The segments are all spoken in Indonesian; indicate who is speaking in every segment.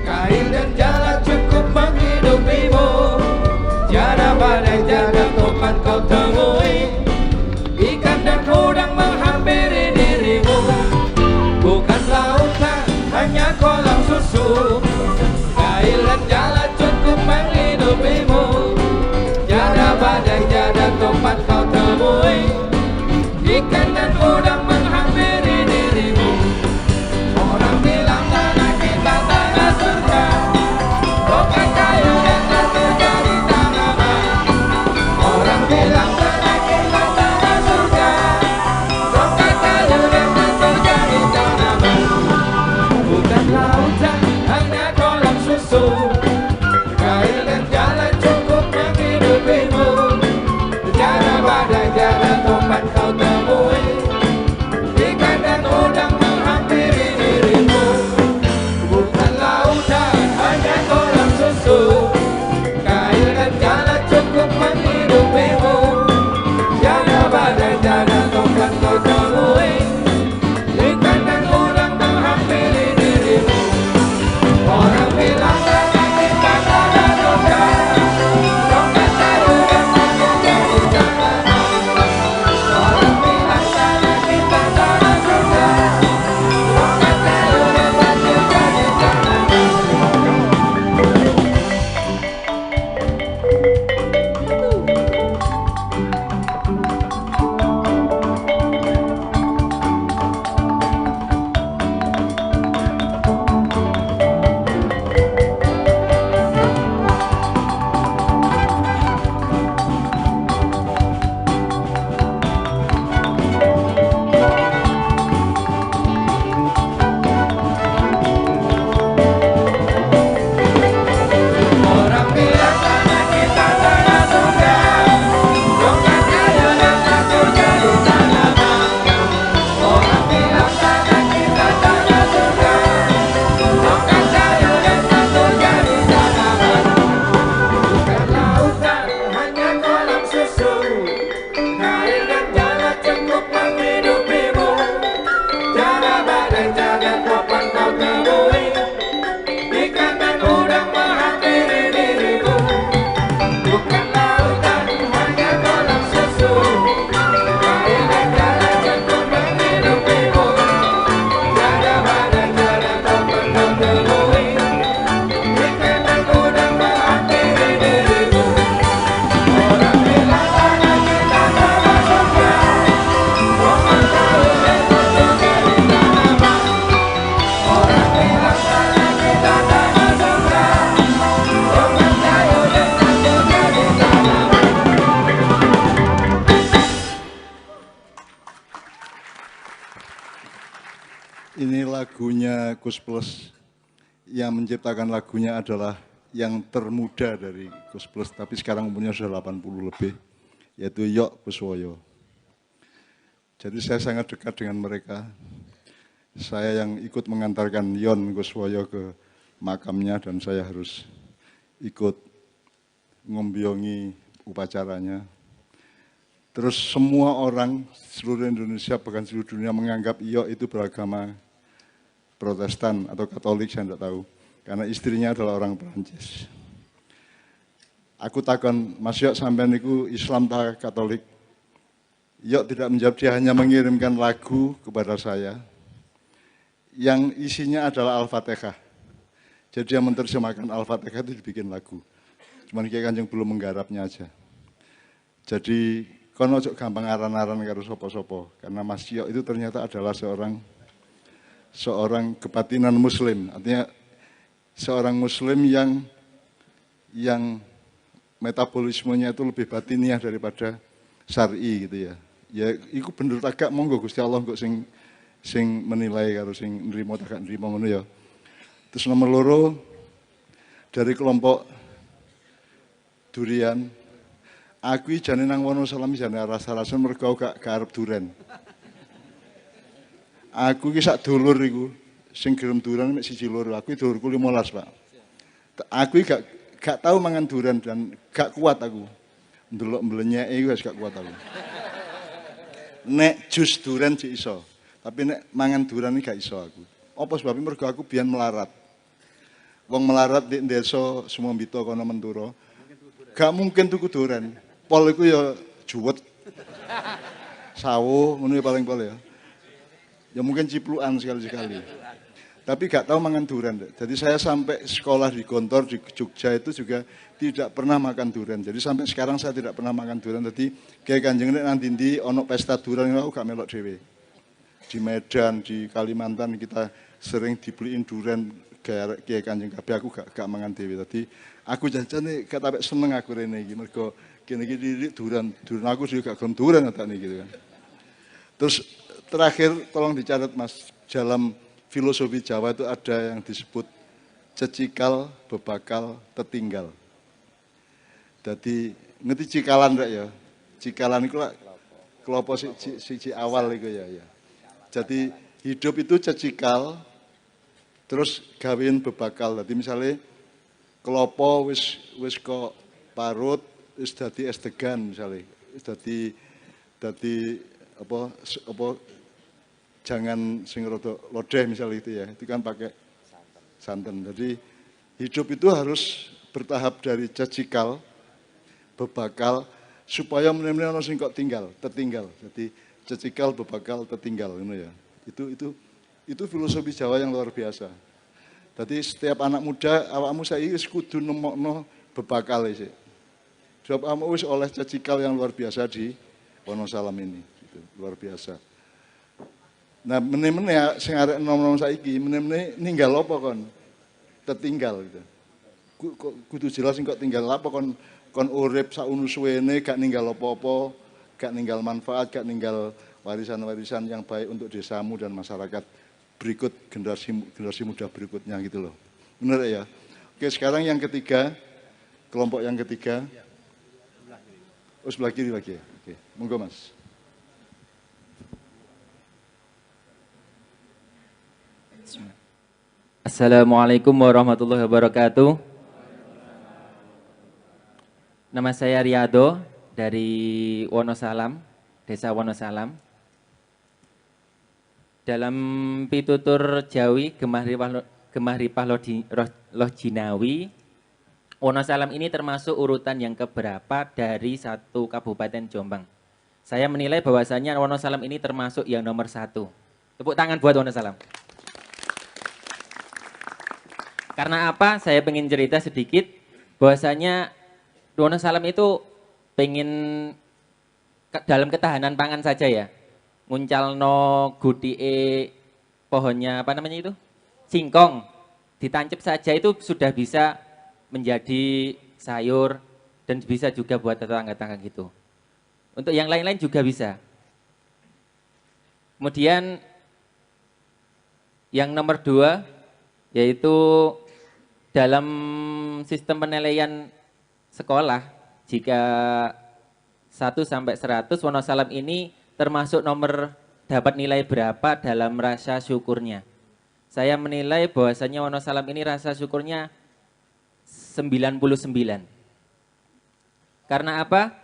Speaker 1: Kail dan jala cukup menghidupimu. Tiada badai, tiada topan kau temui. Ikan dan udang menghampiri dirimu. Bukan lautan, hanya kolam susu. Kail dan jala cukup menghidupimu. Tiada badai, tiada topan kau temui. Ikan dan udang menghampiri dirimu. Orang bilang tanah kita tanah surga. Bukan kayu yang jatuh dari tanaman. Orang bilang tanah kita tanah surga. Bukan kayu yang jatuh dari tanaman. Bukan lautan, hanya kolam susu. Kail dan jalan cukup menghidupimu. Tiada badai, tiada topan kau temui. Ikan dan udang menghampiri dirimu. Bukan lautan, hanya kolam susu. Kail dan jalan cukup menghidupimu. Tiada badai, tiada topan kau temui. Ikan dan udang menghampiri dirimu. Orang bilang tanah kita tanah surga. Bukan kayu yang jatuh dari tanaman. Orang bilang tanah kita tanah surga. Bukan kayu yang jatuh dari tanaman. Orang bilang tanah kita tanah surga. Bukan kayu yang jatuh dari tanaman. Orang bilang tanah kita tanah surga. Bukan kayu yang jatuh dari tanaman. Bukan lautan, hanya kolam susu. Kail dan jala cukup menghidupimu. Tiada badai, tiada topan kau temui. Ikan dan udang menghampiri dirimu. Bukan lautan, hanya kolam susu. Kail dan jala cukup menghidupimu. Tiada badai, tiada topan kau temui. Ikan dan udang menghampiri dirimu. Orang bilang tanah kita tanah surga. Bukan kayu yang jatuh dari tanaman. Orang bilang tanah kita tanah surga. Bukan kayu yang jatuh dari tanaman.
Speaker 2: Ini lagunya Gus Plus. Yang menciptakan lagunya adalah yang termuda dari Gus Plus, tapi sekarang umurnya sudah 80 lebih, yaitu Yok Kuswoyo. Jadi saya sangat dekat dengan mereka. Saya yang ikut mengantarkan Yon Kuswoyo ke makamnya dan saya harus ikut ngombiongi upacaranya. Terus semua orang seluruh Indonesia bahkan seluruh dunia menganggap Yok itu beragama Protestan atau Katolik, saya tidak tahu. Karena istrinya adalah orang Perancis. Aku takon, Mas Yok sampean niku Islam ta Katolik? Yok tidak menjawab, dia hanya mengirimkan lagu kepada saya yang isinya adalah Al-Fatihah. Jadi dia menerjemahkan Al-Fatihah itu dibikin lagu. Cuman Kiai Kanjeng belum menggarapnya aja. Jadi kono ojo gampang aran-aran karo sopo-sopo, karena Mas Yok itu ternyata adalah seorang kebatinan Muslim, artinya seorang Muslim yang metabolismenya itu lebih batiniah daripada syar'i gitu ya. Ya, iku bener tagak monggo Gusti Allah kok sing menilai karo sing nrimo tagak nrimo ngono ya. Terus nomor loro dari kelompok durian, aku jane nang Wonosalam jane rasa-rasun mergo gak arep duren. Aku ki sak dulur iku sing gelem duren mek siji loro, aku dulurku 15, Pak. Aku gak tahu mangan duren dan gak kuat aku. Ndelok mblenyeke iku wis gak kuat aku. Nek jus duren sik iso, tapi nek mangan duren iki gak iso aku. Apa sebabnya mergo aku biyen melarat. wong melarat di desa Sumambito kono Menturo. Gak mungkin tuku duren. Pol iku ya juwet. Sawo ngono paling pol ya. Ya mungkin ciplukan sekali-sekali. Tapi gak tahu mangan durian. Jadi saya sampai sekolah di Gontor di Jogja itu juga tidak pernah makan durian. Jadi sampai sekarang saya tidak pernah makan durian. Jadi kayak Kanjeng nek nang ndi ono pesta durian aku gak melok dhewe. Di Medan, di Kalimantan kita sering dibeliin durian kayak Kanjeng kabeh aku gak mangan dhewe. Jadi aku janjane gak tapek seneng aku rene iki mergo kene iki durian aku juga gak gelem durian tak gitu kan. Terus terakhir tolong dicatat Mas, dalam filosofi Jawa itu ada yang disebut cecikal, bebakal, tetinggal. Jadi ngerti cikalan enggak ya? Cikalan itu lah kelompok siji awal itu ya. Jadi hidup itu cecikal, terus gawin bebakal. Jadi misalnya kelompok wis kok parut, wis dadi es degan misalnya, wis dadi apa jangan sing rada lodeh misalnya itu ya, itu kan pakai santan. Jadi hidup itu harus bertahap dari cecikal, bebakal, supaya meneh-meneh ono sing kok tertinggal. Jadi cecikal, bebakal, tertinggal ngono ya. Itu filosofi Jawa yang luar biasa. Jadi setiap anak muda awakmu saiki wis kudu nemokno bebakal sih. Sebab awakmu wis oleh cecikal yang luar biasa di Wonosalam ini, gitu, luar biasa. Nah, meneh-meneh sing arek enom-enom saiki, meneh-meneh ninggal apa kon? Tertinggal gitu. Kudu jelas sing kok tinggal apa kon urip saunu suwene gak ninggal apa-apa, gak ninggal manfaat, gak ninggal warisan-warisan yang baik untuk desamu dan masyarakat berikut generasi muda berikutnya gitu loh. Benar ya? Oke, sekarang yang ketiga, kelompok yang ketiga. Oh, sebelah kiri lagi ya. Oke, monggo Mas.
Speaker 3: Assalamualaikum warahmatullahi wabarakatuh. Nama saya Riyado dari Wonosalam, Desa Wonosalam. Dalam pitutur Jawi Gemah Ripah Loh Jinawi, Wonosalam ini termasuk urutan yang keberapa dari satu Kabupaten Jombang. Saya menilai bahwasannya Wonosalam ini termasuk yang nomor 1. Tepuk tangan buat Wonosalam. Karena apa? Saya pengen cerita sedikit bahwasanya Wonosalam itu pengen dalam ketahanan pangan saja ya. Nguncalno gudike pohonnya apa namanya itu? Singkong. Ditancap saja itu sudah bisa menjadi sayur dan bisa juga buat tetangga-tetangga gitu. Untuk yang lain-lain juga bisa. Kemudian yang nomor 2 yaitu dalam sistem penilaian sekolah, jika 1 sampai 100, Wonosalam ini termasuk nomor dapat nilai berapa dalam rasa syukurnya. Saya menilai bahwasanya Wonosalam ini rasa syukurnya 99. Karena apa?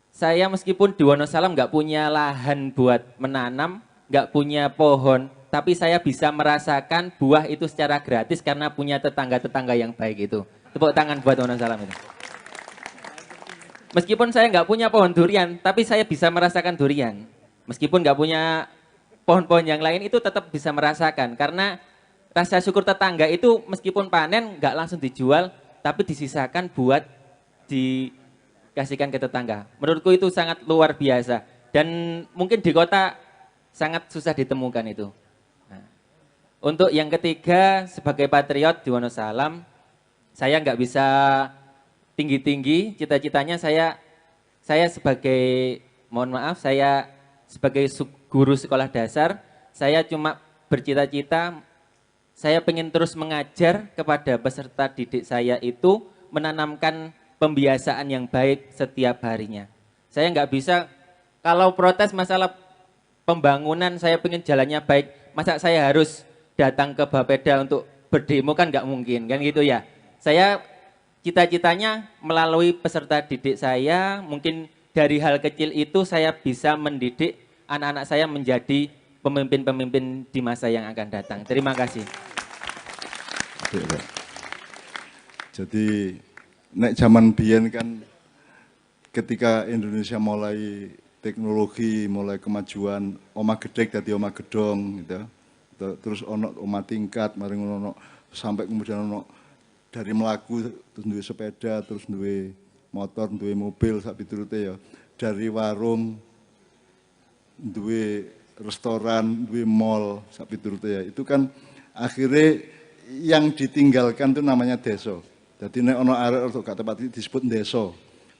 Speaker 3: Saya meskipun di Wonosalam nggak punya lahan buat menanam, nggak punya pohon, tapi saya bisa merasakan buah itu secara gratis karena punya tetangga-tetangga yang baik itu. Tepuk tangan buat Wonosalam itu. Meskipun saya nggak punya pohon durian, tapi saya bisa merasakan durian. Meskipun nggak punya pohon-pohon yang lain, itu tetap bisa merasakan. Karena rasa syukur tetangga itu meskipun panen nggak langsung dijual, tapi disisakan buat dikasihkan ke tetangga. Menurutku itu sangat luar biasa. Dan mungkin di kota sangat susah ditemukan itu. Untuk yang ketiga, sebagai patriot di Wonosalam, saya nggak bisa tinggi-tinggi, cita-citanya saya sebagai, mohon maaf, saya sebagai guru sekolah dasar, saya cuma bercita-cita, saya pengen terus mengajar kepada peserta didik saya itu, menanamkan pembiasaan yang baik setiap harinya. Saya nggak bisa, kalau protes masalah pembangunan, saya pengen jalannya baik, masa saya harus datang ke Bapeda untuk berdemo, kan nggak mungkin, kan gitu ya. Saya cita-citanya melalui peserta didik saya, mungkin dari hal kecil itu saya bisa mendidik anak-anak saya menjadi pemimpin-pemimpin di masa yang akan datang. Terima kasih.
Speaker 2: Jadi nek zaman biyen kan ketika Indonesia mulai teknologi, mulai kemajuan, omah gedek dadi omah gedong gitu. Terus ono omah tingkat, mari ono sampai kemudian ono dari melaku terus duwe sepeda, terus duwe motor, duwe mobil sak piturute ya. Dari warung duwe restoran, duwe mall sak piturute ya. Itu kan akhirnya yang ditinggalkan itu namanya desa. Jadi nek ono arek untuk gak tepat disebut desa.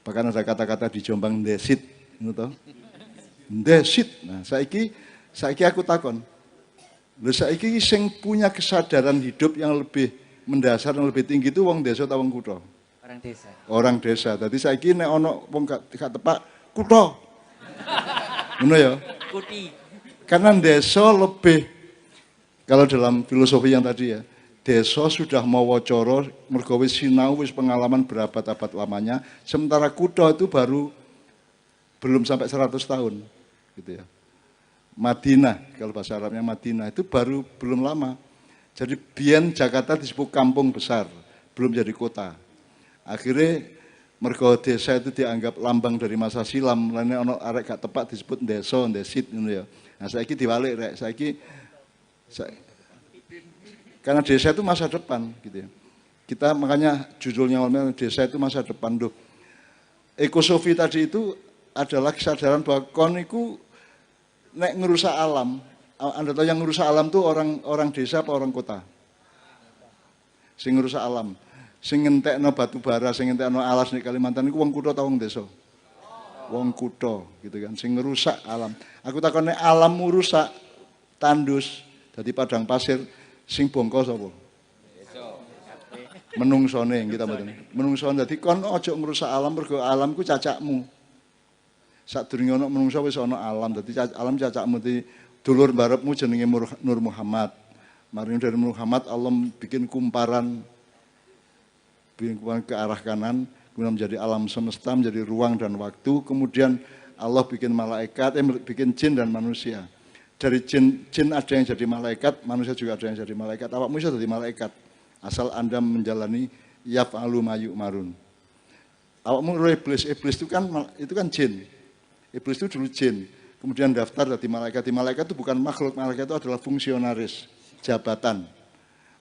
Speaker 2: Bahkan ada kata-kata di Jombang desit, ngono to. Desit. Nah, saiki aku takon. Lho saiki sing punya kesadaran hidup yang lebih mendasar, yang lebih tinggi itu wong desa atau wong kutha?
Speaker 3: Orang desa.
Speaker 2: Orang desa. Dadi saiki nek ono wong gak tepak kutha. Ngono ya.
Speaker 3: Kuti.
Speaker 2: Karena desa lebih, kalau dalam filosofi yang tadi ya, desa sudah mawa cara, mergo wis sinau, wis pengalaman berabad-abad lamanya, sementara kutha itu baru belum sampai 100 tahun, gitu ya. Madinah, kalau bahasa Arabnya Madinah, itu baru belum lama. Jadi biyen Jakarta disebut kampung besar, belum jadi kota. Akhirnya mergo desa itu dianggap lambang dari masa silam, lainnya ono arek gak tepat disebut desa, desit, gitu ya. Nah saiki diwalik rek, karena desa itu masa depan gitu ya. Kita makanya judulnya awalnya desa itu masa depan. Duh. Ekosofi tadi itu adalah kesadaran bahwa kon iku nek ngerusak alam. Anda tahu yang ngerusak alam tuh orang desa apa orang kota? Sing ngerusak alam. Sing ngentekno batu bara, sing ngentekno alas di Kalimantan iku wong kutha ta wong desa? Wong kutha gitu kan. Sing ngerusak alam. Aku takon nek alam rusak tandus dadi padang pasir sing bongko sapa? Menungsone kita mboten. Menungsone dadi kon aja ngrusak alam mergo alam ku cacakmu. Sadurunge ana menungsa wis ana alam, dadi alam cacakmu dadi dulur barepmu jenenge Nur Muhammad. Mari dari Muhammad Allah bikin kumparan ke arah kanan, kemudian menjadi alam semesta, menjadi ruang dan waktu, kemudian Allah bikin malaikat, bikin jin dan manusia. Dari jin ada yang jadi malaikat, manusia juga ada yang jadi malaikat. Awakmu bisa jadi malaikat, asal Anda menjalani yaf'alu ma yu'marun. Awakmu roh iblis itu kan jin. Iblis itu dulu jin, kemudian daftar jadi malaikat. Di malaikat itu bukan makhluk, malaikat itu adalah fungsionaris, jabatan.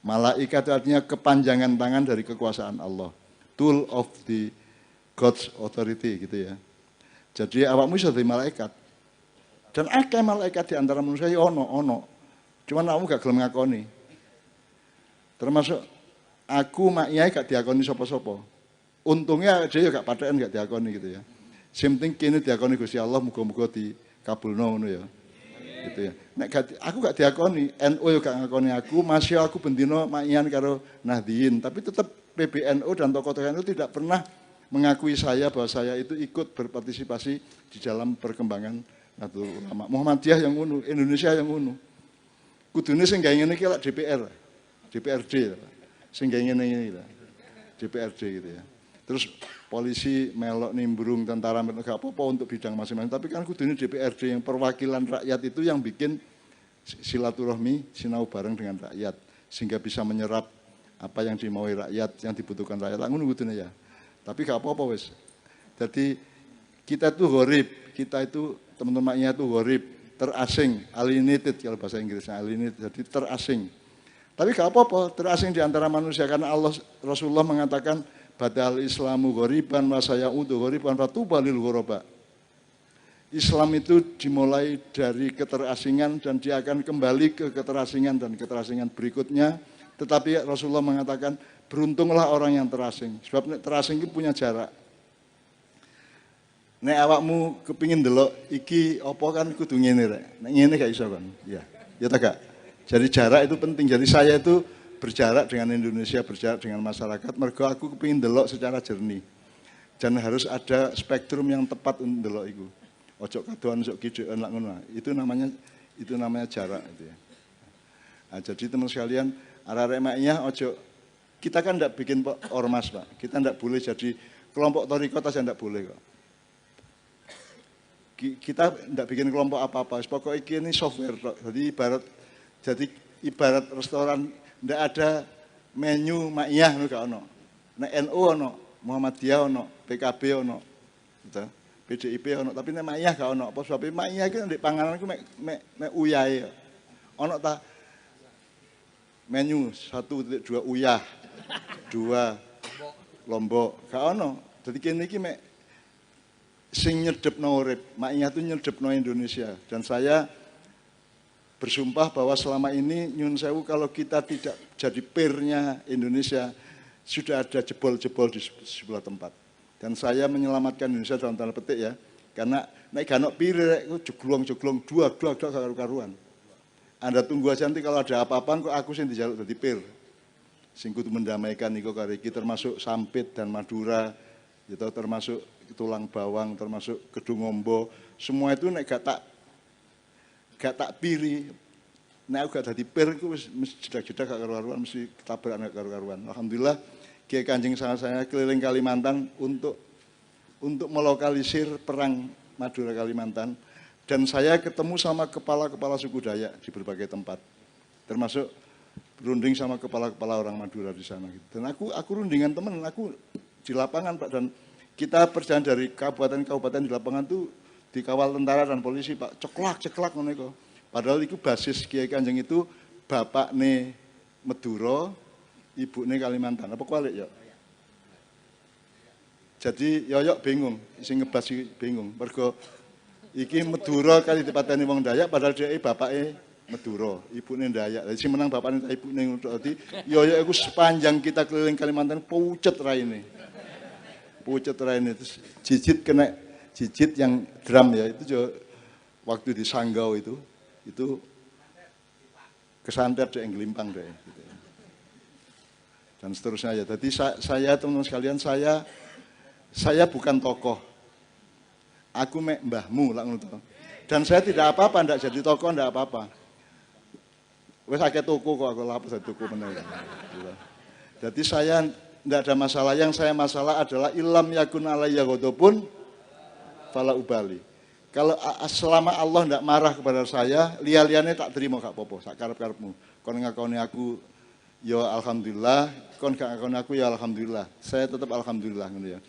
Speaker 2: Malaikat itu artinya kepanjangan tangan dari kekuasaan Allah. Tool of the God's authority gitu ya. Jadi awakmu bisa jadi malaikat. Dan akeh malaikat di antara manusia ya ono. Cuman kamu gak gelem ngakoni. Termasuk aku mak iyai gak diakoni sapa-sapa. Untungnya dia gak paten gak diakoni gitu ya. Sing penting kene diakoni Gusti Allah muga-muga dikabulno ngono ya. Gitu ya. Nek aku gak diakoni, NU yo gak ngakoni aku, masih aku bendino mak iyan karo Nahdien, tapi tetap PBNU dan tokoh-tokoh NU tidak pernah mengakui saya bahwa saya itu ikut berpartisipasi di dalam perkembangan Nahdlatul Ulama. Muhammadiyah yang ngono, Indonesia yang ngono. Kudune sing gawe ngene iki lak DPR. DPRD. Sing gawe ngene iki lah. DPRD gitu ya. Terus polisi melok nimbrung tentara gak apa-apa untuk bidang masing-masing, tapi kan kudune DPRD yang perwakilan rakyat itu yang bikin silaturahmi sinau bareng dengan rakyat sehingga bisa menyerap apa yang dimaui rakyat, yang dibutuhkan rakyat. Ngono kudune ya. Tapi gak apa-apa wis. Jadi kita itu gharib, kita itu teman-temannya itu gharib, terasing, alienated kalau bahasa Inggrisnya alienated, jadi terasing. Tapi gak apa-apa, terasing di antara manusia karena Rasulullah mengatakan badal Islamu ghariban wa sayaudu ghariban fatuba lil ghuraba. Islam itu dimulai dari keterasingan dan dia akan kembali ke keterasingan dan keterasingan berikutnya. Tetapi Rasulullah mengatakan beruntunglah orang yang terasing. Sebab terasing itu punya jarak. Nek awakmu kepingin delok iki apa kan kudu ngene rek. Nek ngene gak iso kan. Iya. Ya ta gak? Jadi jarak itu penting. Jadi saya itu berjarak dengan Indonesia, berjarak dengan masyarakat. Mergo aku kepingin delok secara jernih. Dan harus ada spektrum yang tepat untuk delok iku. Ojo kadoan sok kidekan lak ngono. Itu namanya jarak itu ya. Nah, jadi teman sekalian, arek-arek maknya ojo kita kan ndak bikin ormas, Pak. Kita ndak boleh jadi kelompok thariqah saja ndak boleh kok. Kita tidak bikin kelompok apa-apa, pokoknya ini software. Jadi ibarat restoran, tidak ada menu makiyah, gak ono. nek NU ono, Muhammadiyah ono, PKB ono, gitu. PDIP ono, tapi nek Maiyah gak ono. Apa sebab Maiyah iki ndek panganan iku mek uyahe. Ono ta menu 1.2 uyah, 2 lombok, gak ono. Jadi kene iki mek sing nyedepno urip, Maiyah itu nyedepno Indonesia. Dan saya bersumpah bahwa selama ini nyun sewu kalau kita tidak jadi peernya Indonesia, sudah ada jebol-jebol di sebelah tempat. Dan saya menyelamatkan Indonesia dalam tanda petik ya, karena naik ganok pire itu jeglong-jeglong dua karu-karuan. Anda tunggu aja nanti kalau ada apa-apa kok aku sih dijaluk jadi peer. Sing kudu mendamaikan niko kariki termasuk Sampit dan Madura, gitu, termasuk Tulang Bawang, termasuk Gedung Ombo, semua itu nek gak tak piri. Nek aku gak dadi peer iku wis jedak-jedak gak karu-karuan, mesti ketabrakan gak karu-karuan. Alhamdulillah Kiai Kanjeng saya keliling Kalimantan untuk melokalisir perang Madura Kalimantan, dan saya ketemu sama kepala-kepala suku Dayak di berbagai tempat, termasuk runding sama kepala-kepala orang Madura di sana. Dan aku rundingan teman, aku di lapangan Pak, dan kita perjalanan dari kabupaten-kabupaten di lapangan tuh dikawal tentara dan polisi Pak, ceklak ngono iku. Padahal itu basis Kiai Kanjeng itu bapakne Madura, ibu ini Kalimantan, apa kualik ya? Jadi yoyok bingung, sing ngebas bingung. Mergo iki Madura kali dipateni wong Dayak, padahal dia bapaknya Madura, ibu ini Dayak. Jadi si menang bapaknya ibu ini. Jadi yoyok itu sepanjang kita keliling Kalimantan, pucet raine. Terus jijit yang drum ya, itu juga waktu di Sanggau itu kesantet yang gelimpang deh. Gitu. Dan seterusnya ya. Jadi saya teman-teman sekalian, saya bukan tokoh. Aku mek mbahmu lah ngono. Dan saya tidak apa-apa, ndak jadi tokoh, ndak apa-apa. Wes akeh toko kok aku lapor jadi toko bener. Jadi saya ndak ada masalah. Yang saya masalah adalah ilam yakun alayya ghadabun fala ubali. Kalau selama Allah ndak marah kepada saya, liya-liyane tak terima gak apa-apa, sak karep-karepmu. Kon ngakoni aku ya alhamdulillah, kon gak ngakoni aku ya alhamdulillah. Saya tetap alhamdulillah ngono ya.